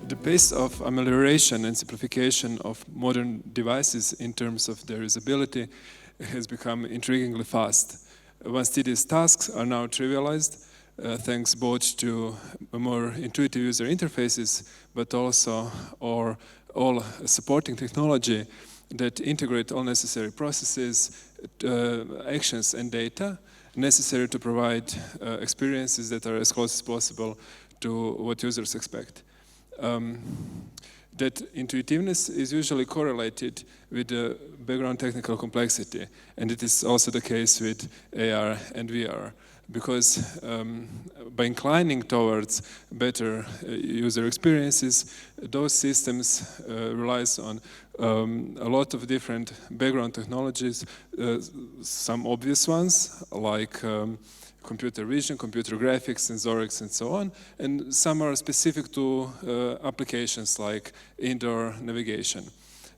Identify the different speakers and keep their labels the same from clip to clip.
Speaker 1: The pace of amelioration and simplification of modern devices in terms of their usability has become intriguingly fast. Once tedious tasks are now trivialized, thanks both to more intuitive user interfaces, but also all supporting technology that integrate all necessary processes, actions and data necessary to provide experiences that are as close as possible to what users expect. That intuitiveness is usually correlated with the background technical complexity, and it is also the case with AR and VR, because by inclining towards better user experiences, those systems relies on a lot of different background technologies, some obvious ones like computer vision, computer graphics, sensorics, and so on. And some are specific to applications like indoor navigation.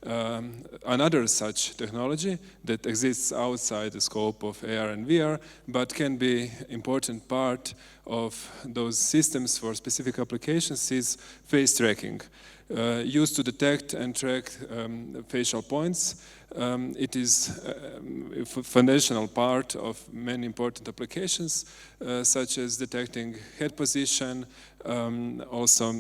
Speaker 1: Another such technology that exists outside the scope of AR and VR, but can be an important part of those systems for specific applications, is face tracking. Used to detect and track facial points. It is a foundational part of many important applications, such as detecting head position, also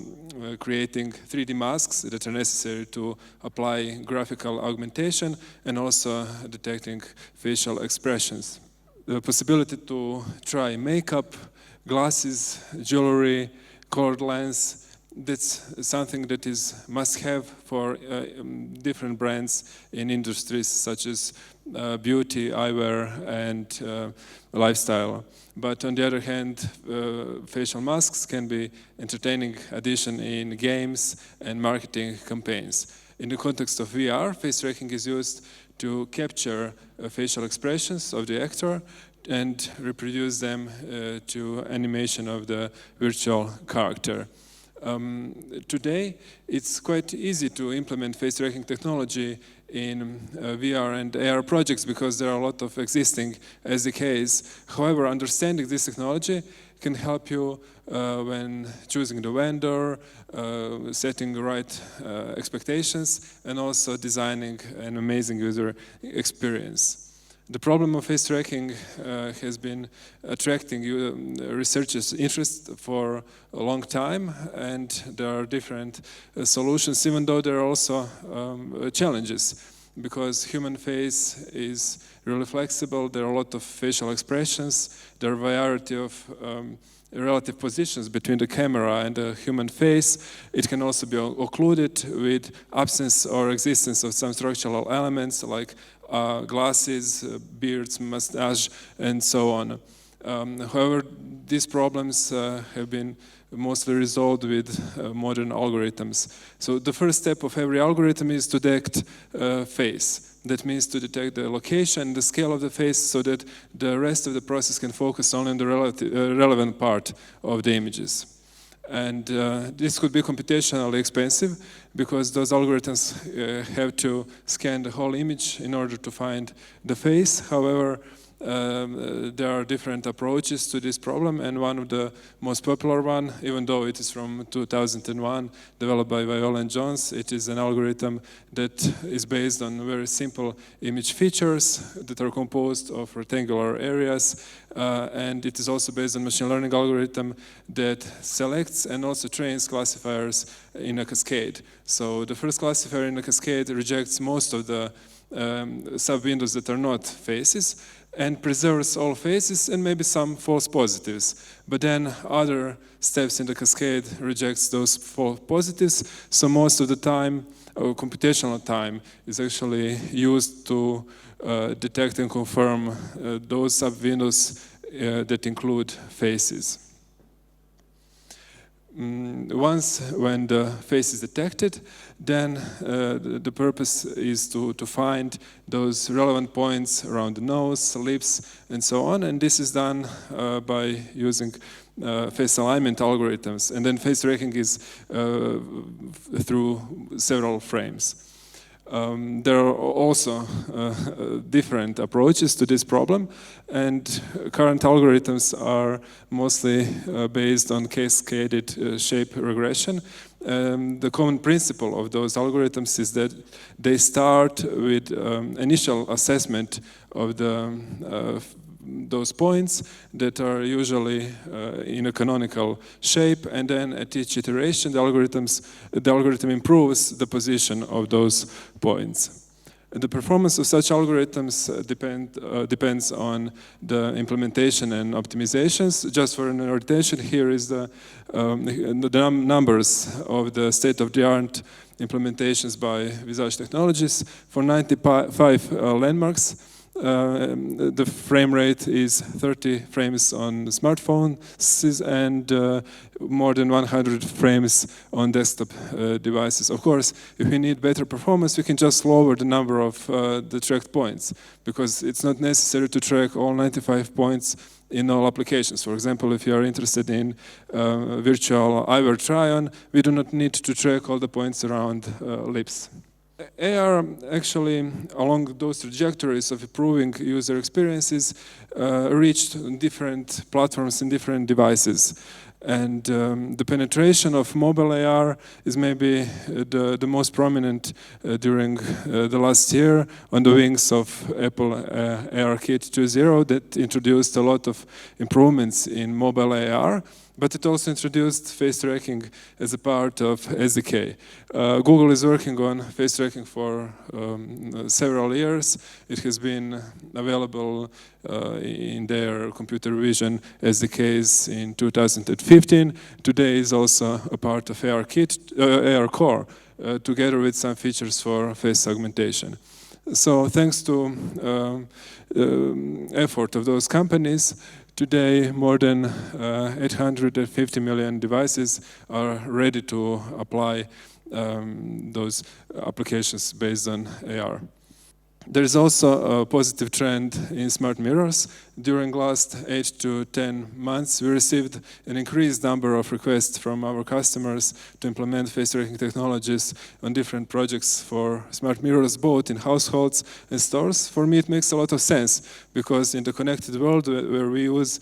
Speaker 1: creating 3D masks that are necessary to apply graphical augmentation, and also detecting facial expressions. The possibility to try makeup, glasses, jewelry, colored lens, that's something that is must-have for different brands in industries such as beauty, eyewear, and lifestyle. But on the other hand, facial masks can be entertaining addition in games and marketing campaigns. In the context of VR, face tracking is used to capture facial expressions of the actor and reproduce them to animation of the virtual character. Today, it's quite easy to implement face tracking technology in VR and AR projects because there are a lot of existing SDKs. However, understanding this technology can help you when choosing the vendor, setting the right expectations, and also designing an amazing user experience. The problem of face tracking has been attracting researchers' interest for a long time, and there are different solutions, even though there are also challenges, because human face is really flexible. There are a lot of facial expressions. There are a variety of relative positions between the camera and the human face. It can also be occluded with absence or existence of some structural elements like glasses, beards, mustache, and so on. However, these problems have been mostly resolved with modern algorithms. So the first step of every algorithm is to detect face. That means to detect the location, the scale of the face, so that the rest of the process can focus only on the relevant part of the images. And this could be computationally expensive because those algorithms have to scan the whole image in order to find the face. However, there are different approaches to this problem, and one of the most popular one, even though it is from 2001, developed by Viola and Jones, it is an algorithm that is based on very simple image features that are composed of rectangular areas, and it is also based on machine learning algorithm that selects and also trains classifiers in a cascade. So the first classifier in a cascade rejects most of the sub-windows that are not faces, and preserves all faces and maybe some false positives. But then other steps in the cascade rejects those false positives, so most of the time, or computational time, is actually used to detect and confirm those sub-windows that include faces. Once when the face is detected, then the purpose is to find those relevant points around the nose, lips, and so on. And this is done by using face alignment algorithms. And then face tracking is through several frames. There are also different approaches to this problem, and current algorithms are mostly based on cascaded shape regression, The common principle of those algorithms is that they start with initial assessment of those points that are usually in a canonical shape, and then at each iteration the algorithm improves the position of those points. The performance of such algorithms depends on the implementation and optimizations. Just for an orientation, here is the numbers of the state-of-the-art implementations by Visage Technologies. For 95 landmarks, the frame rate is 30 frames on smartphones and more than 100 frames on desktop devices. Of course, if we need better performance, we can just lower the number of the tracked points, because it's not necessary to track all 95 points in all applications. For example, if you are interested in virtual eyewear try-on, we do not need to track all the points around lips. AR actually, along those trajectories of improving user experiences, reached different platforms and different devices. And the penetration of mobile AR is maybe the most prominent during the last year, on the wings of Apple ARKit 2.0 that introduced a lot of improvements in mobile AR. But it also introduced face tracking as a part of SDK. Google is working on face tracking for several years. It has been available in their computer vision SDKs in 2015. Today is also a part of AR Core, together with some features for face augmentation. So thanks to effort of those companies, today, more than 850 million devices are ready to apply those applications based on AR. There is also a positive trend in smart mirrors. During last 8 to 10 months, we received an increased number of requests from our customers to implement face tracking technologies on different projects for smart mirrors, both in households and stores. For me, it makes a lot of sense, because in the connected world where we use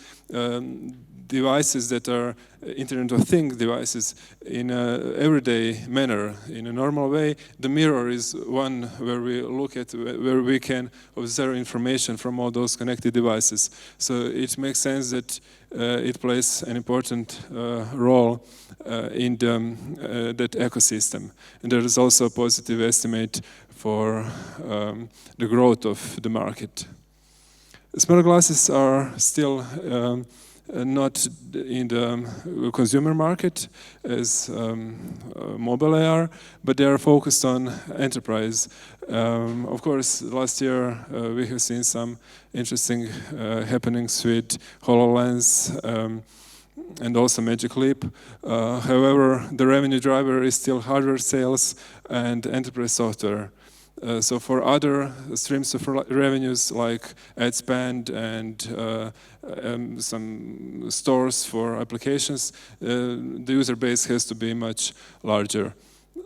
Speaker 1: devices that are Internet of Things devices in an everyday manner, in a normal way, the mirror is one where we look at, where we can observe information from all those connected devices. So it makes sense that it plays an important role in that ecosystem. And there is also a positive estimate for the growth of the market. Smart glasses are still not in the consumer market as mobile AR, but they are focused on enterprise. Of course, last year we have seen some interesting happenings with HoloLens and also Magic Leap. However, the revenue driver is still hardware sales and enterprise software. So for other streams of revenues like ad spend and some stores for applications, the user base has to be much larger.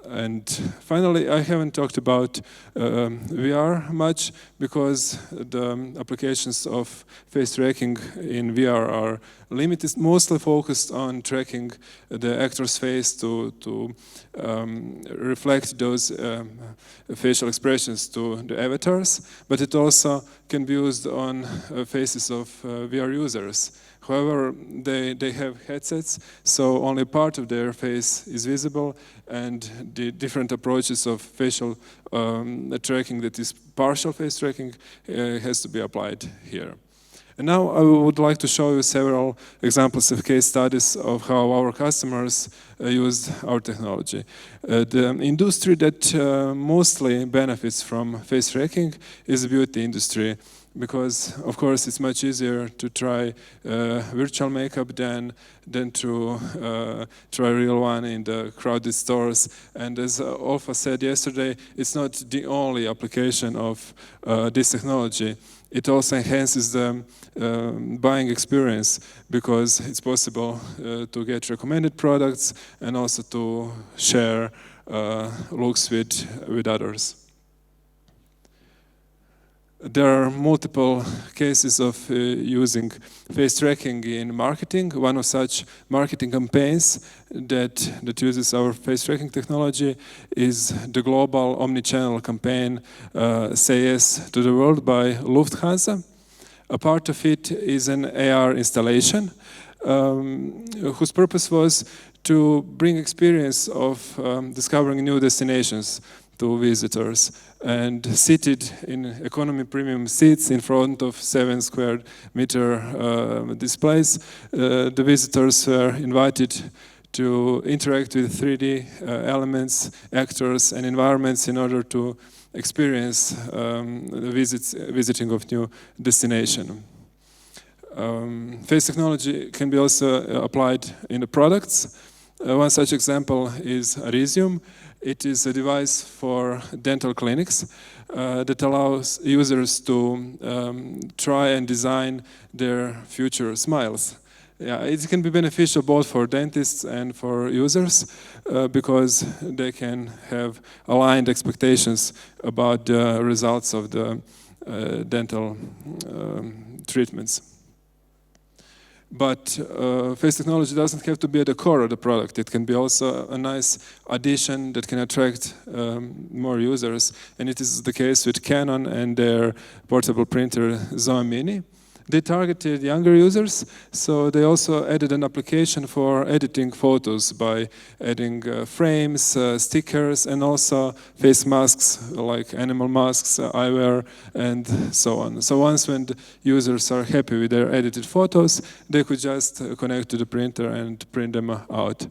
Speaker 1: And finally, I haven't talked about VR much, because the applications of face tracking in VR are limited, mostly focused on tracking the actor's face to reflect those facial expressions to the avatars, but it also can be used on faces of VR users. However, they have headsets, so only part of their face is visible, and the different approaches of facial tracking, that is partial face tracking, has to be applied here. And now I would like to show you several examples of case studies of how our customers used our technology. The industry that mostly benefits from face tracking is the beauty industry, because of course it's much easier to try virtual makeup than to try real one in the crowded stores. And as Olfa said yesterday, it's not the only application of this technology. It also enhances the buying experience, because it's possible to get recommended products and also to share looks with others. There are multiple cases of using face tracking in marketing. One of such marketing campaigns that uses our face tracking technology is the global omni-channel campaign Say Yes to the World by Lufthansa. A part of it is an AR installation whose purpose was to bring experience of discovering new destinations to visitors, and seated in economy premium seats in front of 7 square meter displays, the visitors were invited to interact with 3D elements, actors and environments in order to experience the visiting of new destination. Face technology can be also applied in the products. One such example is Arisium. It is a device for dental clinics that allows users to try and design their future smiles. Yeah, it can be beneficial both for dentists and for users because they can have aligned expectations about the results of the dental treatments. But face technology doesn't have to be at the core of the product. It can be also a nice addition that can attract more users. And it is the case with Canon and their portable printer Zoom Mini. They targeted younger users, so they also added an application for editing photos by adding frames, stickers, and also face masks like animal masks, eyewear, and so on. So once when the users are happy with their edited photos, they could just connect to the printer and print them out.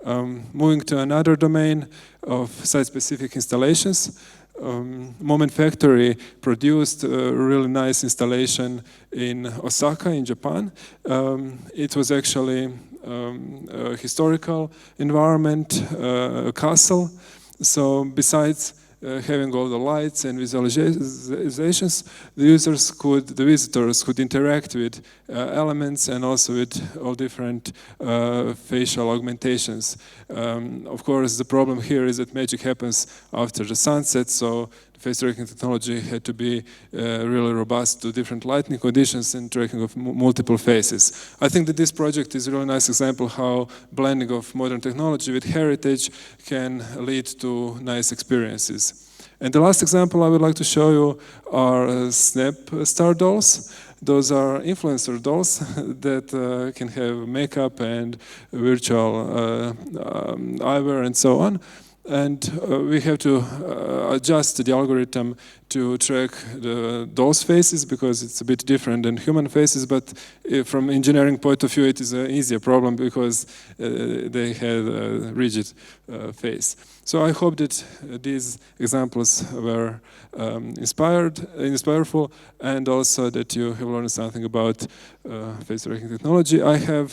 Speaker 1: Moving to another domain of site-specific installations, Moment Factory produced a really nice installation in Osaka in Japan. It was actually a historical environment, a castle. So besides having all the lights and visualizations, the visitors could interact with elements and also with all different facial augmentations. Of course, the problem here is that magic happens after the sunset, so the face tracking technology had to be really robust to different lighting conditions and tracking of multiple faces. I think that this project is a really nice example how blending of modern technology with heritage can lead to nice experiences. And the last example I would like to show you are Snap Star dolls. Those are influencer dolls that can have makeup and virtual eyewear and so on. And we have to adjust the algorithm to track those faces because it's a bit different than human faces, but from engineering point of view it is an easier problem because they have a rigid face. So I hope that these examples were inspireful, and also that you have learned something about face tracking technology. I have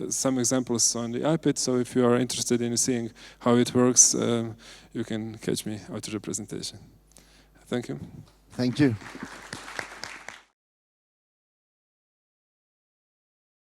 Speaker 1: some examples on the iPad, so if you are interested in seeing how it works, you can catch me after the presentation. Thank you.
Speaker 2: Thank you.